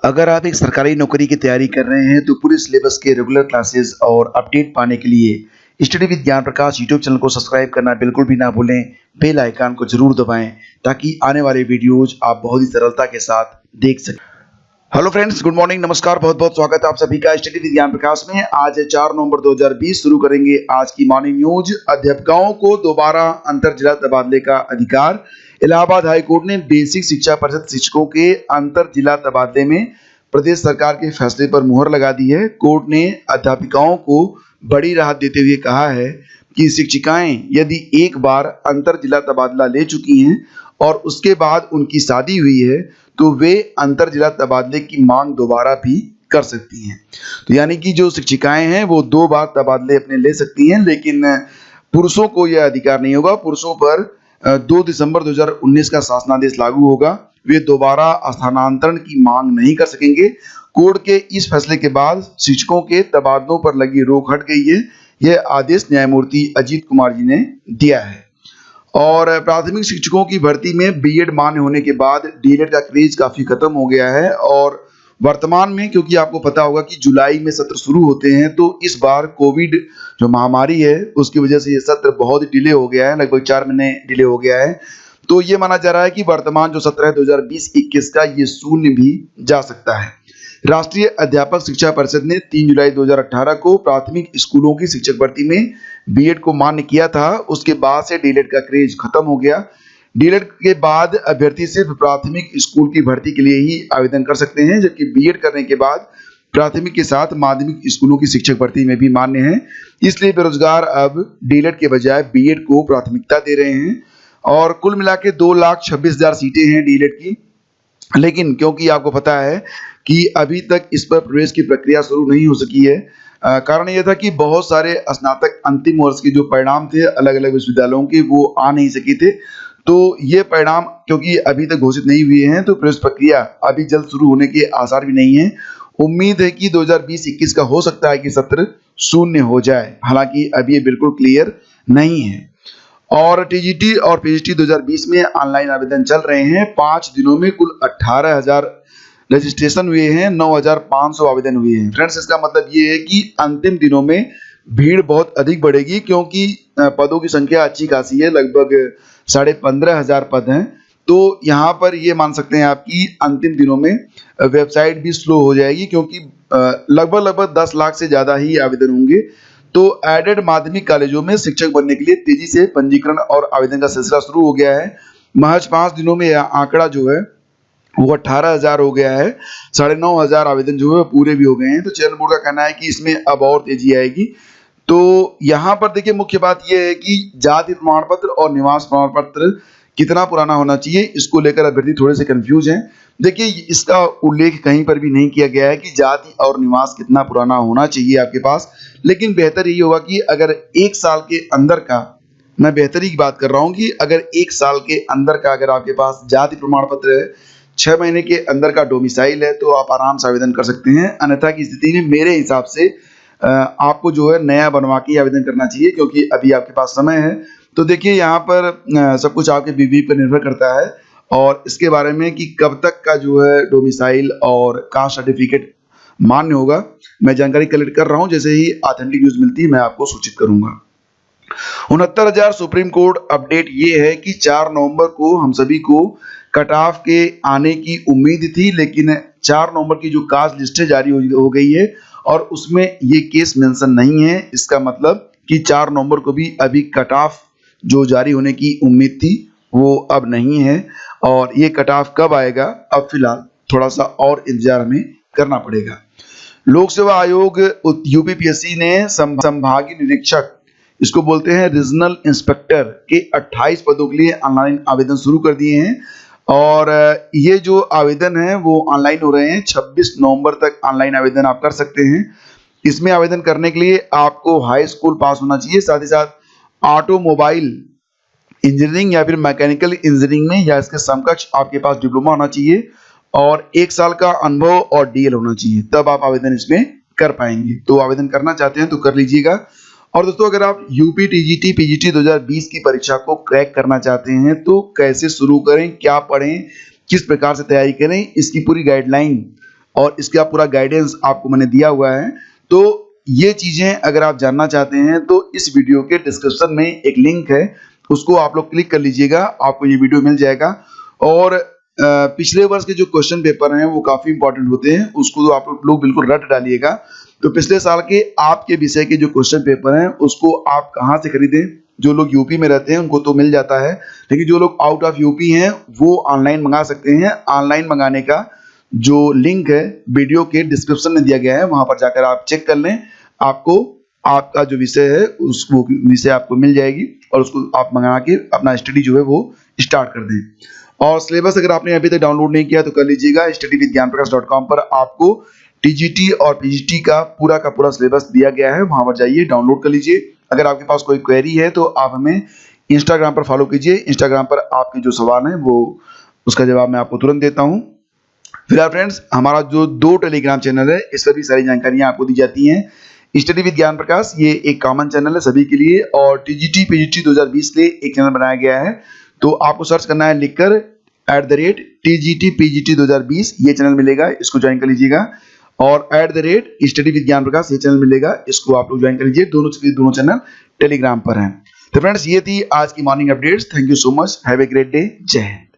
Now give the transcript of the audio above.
अगर आप एक सरकारी नौकरी की तैयारी कर रहे हैं तो पूरे सिलेबस के रेगुलर क्लासेस और अपडेट पाने के लिए स्टडी विद ज्ञान प्रकाश यूट्यूब चैनल को सब्सक्राइब करना बिल्कुल भी ना भूलें। बेल आइकन को जरूर दबाएं ताकि आने वाले वीडियोज आप बहुत ही सरलता के साथ देख सकें। हेलो फ्रेंड्स, गुड मॉर्निंग, नमस्कार, बहुत बहुत स्वागत है आप सभी का स्टडी विद ज्ञान प्रकाश में। आज 4 नवंबर 2020 शुरू करेंगे आज की मॉर्निंग न्यूज। अध्यापकों को दोबारा अंतर जिला तबादले का अधिकार। इलाहाबाद हाईकोर्ट ने बेसिक शिक्षा परिषद शिक्षकों के अंतर जिला तबादले में प्रदेश सरकार के फैसले पर मुहर लगा दी है। कोर्ट ने अध्यापिकाओं को बड़ी राहत देते हुए कहा है कि शिक्षिकाएं यदि एक बार अंतर जिला तबादला ले चुकी हैं और उसके बाद उनकी शादी हुई है तो वे अंतर जिला तबादले की मांग दोबारा भी कर सकती हैं। तो यानी कि जो शिक्षिकाएं हैं वो 2 बार तबादले अपने ले सकती हैं, लेकिन पुरुषों को यह अधिकार नहीं होगा। पुरुषों पर 2 दिसंबर 2019 का शासनादेश लागू होगा। वे दोबारा स्थानांतरण की मांग नहीं कर सकेंगे। कोर्ट के इस फैसले के बाद शिक्षकों के तबादलों पर लगी रोक हट गई है। यह आदेश न्यायमूर्ति अजीत कुमार जी ने दिया है। और प्राथमिक शिक्षकों की भर्ती में बीएड मान्य होने के बाद डीएलएड का क्रेज काफी खत्म हो गया है। और वर्तमान में, क्योंकि आपको पता होगा कि जुलाई में सत्र शुरू होते हैं, तो इस बार कोविड जो महामारी है उसकी वजह से ये सत्र बहुत डिले हो गया है, लगभग 4 महीने डिले हो गया है। तो ये माना जा रहा है कि वर्तमान जो सत्र है 2020-21 का, ये शून्य भी जा सकता है। राष्ट्रीय अध्यापक शिक्षा परिषद ने 3 जुलाई 2018 को प्राथमिक स्कूलों की शिक्षक भर्ती में बीएड को मान्य किया था। उसके बाद से डीएलएड का क्रेज खत्म हो गया। डीएलएड के बाद अभ्यर्थी सिर्फ प्राथमिक स्कूल की भर्ती के लिए ही आवेदन कर सकते हैं, जबकि बीएड करने के बाद प्राथमिक के साथ माध्यमिक स्कूलों की शिक्षक भर्ती में भी मान्य है। इसलिए बेरोजगार अब डीएलएड के बजाय बीएड को प्राथमिकता दे रहे हैं। और कुल मिला के 2,26,000 सीटें हैं डीएलएड की। लेकिन क्योंकि आपको पता है कि अभी तक इस पर प्रवेश की प्रक्रिया शुरू नहीं हो सकी है, कारण यह था कि बहुत सारे स्नातक अंतिम वर्ष के जो परिणाम थे अलग अलग विश्वविद्यालयों के, वो आ नहीं सके थे। तो ये परिणाम क्योंकि अभी तक घोषित नहीं हुए हैं, तो प्रवेश प्रक्रिया अभी जल्द शुरू होने के आसार भी नहीं है। उम्मीद है कि 2020-21 का हो सकता है कि सत्र शून्य हो जाए, हालांकि अभी ये बिल्कुल क्लियर नहीं है। और टीजीटी और पीजीटी 2020 में ऑनलाइन आवेदन चल रहे हैं। 5 दिनों में कुल 18,000 रजिस्ट्रेशन हुए हैं, 9,500 आवेदन हुए हैं। फ्रेंड्स, इसका मतलब ये है कि अंतिम दिनों में भीड़ बहुत अधिक बढ़ेगी, क्योंकि पदों की संख्या अच्छी खासी है, लगभग 15,500 पद हैं। तो यहाँ पर ये मान सकते हैं आप कि अंतिम दिनों में वेबसाइट भी स्लो हो जाएगी, क्योंकि लगभग 10 लाख से ज़्यादा ही आवेदन होंगे। तो एडेड माध्यमिक कॉलेजों में शिक्षक बनने के लिए तेजी से पंजीकरण और आवेदन का सिलसिला शुरू हो गया है। महज 5 दिनों में यह आंकड़ा जो है वो 18,000 हो गया है। 9,500 आवेदन जो है पूरे भी हो गए हैं। तो चयन बोर्ड का कहना है कि इसमें अब और तेजी आएगी। तो यहाँ पर देखिए, मुख्य बात यह है कि जाति प्रमाण पत्र और निवास प्रमाण पत्र कितना पुराना होना चाहिए, इसको लेकर अभ्यर्थी थोड़े से कंफ्यूज हैं। देखिए, इसका उल्लेख कहीं पर भी नहीं किया गया है कि जाति और निवास कितना पुराना होना चाहिए आपके पास, लेकिन बेहतर यही होगा कि अगर 1 साल के अंदर का, मैं बेहतरी की बात कर रहा हूँ, कि अगर 1 साल के अंदर का अगर आपके पास जाति प्रमाण पत्र है, 6 महीने के अंदर का डोमिसाइल है, तो आप आराम से आवेदन कर सकते हैं। अन्यथा की स्थिति में मेरे हिसाब से आपको जो है नया बनवा के आवेदन करना चाहिए, क्योंकि अभी आपके पास समय है। तो देखिए, यहाँ पर सब कुछ आपके बीवी पर निर्भर करता है, और इसके बारे में कि कब तक का जो है डोमिसाइल और कास्ट सर्टिफिकेट मान्य होगा, मैं जानकारी कलेक्ट कर रहा हूँ। जैसे ही ऑथेंटिक न्यूज मिलती है मैं आपको सूचित करूंगा। 69,000 सुप्रीम कोर्ट अपडेट ये है कि 4 नवंबर को हम सभी को कट ऑफ के आने की उम्मीद थी, लेकिन 4 नवंबर की जो कास्ट लिस्ट जारी हो गई है और उसमें ये केस मेंशन नहीं है। इसका मतलब कि 4 नवंबर को भी अभी कट ऑफ जो जारी होने की उम्मीद थी वो अब नहीं है। और ये कट ऑफ कब आएगा, अब फिलहाल थोड़ा सा और इंतजार हमें करना पड़ेगा। लोक सेवा आयोग यूपीपीएससी ने संभागीय निरीक्षक, इसको बोलते हैं रीजनल इंस्पेक्टर, के 28 पदों के लिए ऑनलाइन आवेदन शुरू कर दिए हैं। और ये जो आवेदन है वो ऑनलाइन हो रहे हैं। 26 नवंबर तक ऑनलाइन आवेदन आप कर सकते हैं। इसमें आवेदन करने के लिए आपको हाई स्कूल पास होना चाहिए, साथ ही साथ ऑटोमोबाइल इंजीनियरिंग या फिर मैकेनिकल इंजीनियरिंग में या इसके समकक्ष आपके पास डिप्लोमा होना चाहिए, और 1 साल का अनुभव और डीएल होना चाहिए, तब आप आवेदन इसमें कर पाएंगे। तो आवेदन करना चाहते हैं तो कर लीजिएगा। और दोस्तों, अगर आप यूपी टीजीटी पीजीटी 2020 की परीक्षा को क्रैक करना चाहते हैं तो कैसे शुरू करें, क्या पढ़ें, किस प्रकार से तैयारी करें, इसकी पूरी गाइडलाइन और इसका पूरा गाइडेंस आपको मैंने दिया हुआ है। तो ये चीज़ें अगर आप जानना चाहते हैं तो इस वीडियो के डिस्क्रिप्शन में एक लिंक है, उसको आप लोग क्लिक कर लीजिएगा, आपको ये वीडियो मिल जाएगा। और पिछले वर्ष के जो क्वेश्चन पेपर हैं वो काफ़ी इंपॉर्टेंट होते हैं, उसको तो आप लोग बिल्कुल रट डालिएगा। तो पिछले साल के आपके विषय के जो क्वेश्चन पेपर हैं उसको आप कहाँ से खरीदें? जो लोग यूपी में रहते हैं उनको तो मिल जाता है, लेकिन जो लोग आउट ऑफ यूपी हैं वो ऑनलाइन मंगा सकते हैं। ऑनलाइन मंगाने का जो लिंक है वीडियो के डिस्क्रिप्शन में दिया गया है, वहां पर जाकर आप चेक कर लें, आपको आपका जो विषय है उस वो विषय आपको मिल जाएगी और उसको आप मंगा के अपना स्टडी जो है वो स्टार्ट कर दें। और सिलेबस अगर आपने अभी तक डाउनलोड नहीं किया तो कर लीजिएगा। studyvidgyanprakash.com पर आपको टीजीटी और पीजीटी का पूरा सिलेबस दिया गया है, वहां पर जाइए डाउनलोड कर लीजिए। अगर आपके पास कोई क्वेरी है तो आप हमें इंस्टाग्राम पर फॉलो कीजिए, इंस्टाग्राम पर आपके जो सवाल हैं वो उसका जवाब मैं आपको तुरंत देता हूँ। फिलहाल फ्रेंड्स, हमारा जो 2 टेलीग्राम चैनल है इस पर भी सारी जानकारियां आपको दी जाती हैं। स्टडी विद ज्ञान प्रकाश ये एक कॉमन चैनल है सभी के लिए, और टीजीटी पीजीटी 2020 के लिए एक चैनल बनाया गया है। तो आपको सर्च करना है लिखकर @TGT PGT 2020, ये चैनल मिलेगा, इसको ज्वाइन कर लीजिएगा। और @स्टडी विद ज्ञान प्रकाश ये चैनल मिलेगा, इसको आप लोग ज्वाइन कर लीजिए। दोनों चैनल टेलीग्राम पर हैं। तो फ्रेंड्स, ये थी आज की morning updates. Thank you so much, have a great day, जय हिंद।